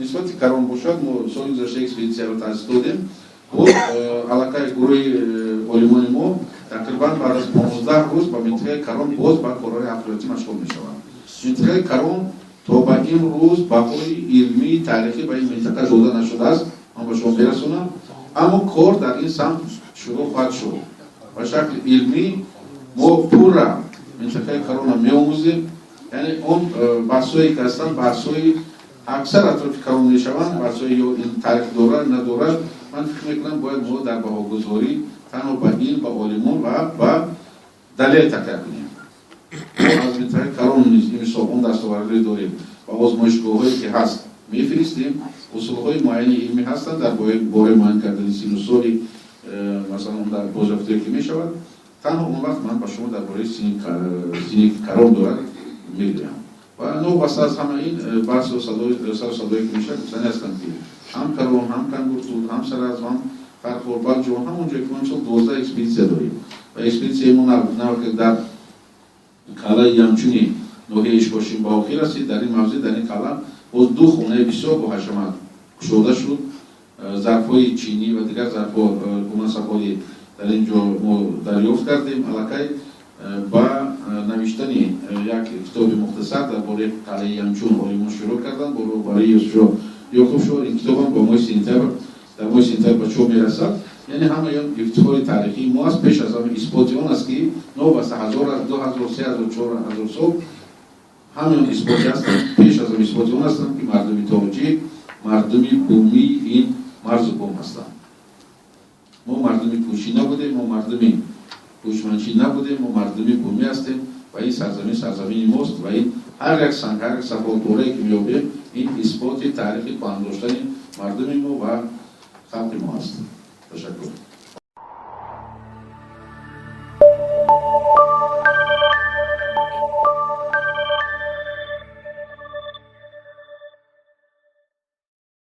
نسبت کران باشد ما سال گذشته اکسپدیسیا رو تأسیس دادیم و علاقه گروه علمان ما تقریبا بعد از 15 روز با منطقه کران باز با کارهای افراطی مشغول میشوند. منطقه کران تا به این روز بهای علمی تاریخی به این منطقه داده نشده است. من به شما برسونم اما کار در این سمت شروع خواهد شد. به شکل علمی ما پورا منطقه کران می‌آموزیم. یعنی اون بحثایی که هستن بحثایی اکثر اطراف کران میشوند بحثایی یا این تاریخ داره نداره. من فکر میکنم باید ما در بهاگذاری تنها به این به علمان و به دلیل تکیه کنیم. ما از منطقه کران مثلا اون دستاوردی داریم و آزمایشگاه‌هایی که هست میفرستیم. اصول‌های معین علمی هستند در باره معین کردن سینوسوری مثلا اون در بازرفتاری که میشود. تنها اون وقت من با شما درباره سینی کران دارد میگویم و نو بس از همه این بحث و صدایی که میشه گفتنی هستم که هم کران هم کنگورتود هم سرز هم فرخوربت جو همونجا که من 12 اکسپدیسیا داریم و اکسپدیسیا ما نه که در کالا یمچونی نوحه اشکاشین با آخیر هستید. در این موضوع در این کالا باز دو خونه بسیار با حشمت گشوده شد. ظرف‌های چینی و دیگر ظرف‌ها مناسب‌های در اینجا ما دریافت کردیم. علاقه با نوشتن یک کتاب مختصر درباره قلعه یمچون علمان شروع کردن برای یوسف شو. این کتاب هم با ماه سپتامبر در ماه سپتامبر به چوب میرسد. یعنی همه این افتخار تاریخی ما است. پیش از همه اثبات آن است که نو بس 1000 2000 3000 4000 سال همین اثباتی هستند. پیش از همه اثبات آن هستند که مردمی تاجیک مردمی بومی این مرز بوم هستند. ما مردمی کوشی نبودیم، ما مردمی کوشمنچی نبودیم، ما مردمی بومی هستیم و این سرزمین ماست و این هر یک سنگ هر یک سفالتوره که میابیم این اثبات تاریخی پانداشتن مردم ما و خلق ما هست. تشکر.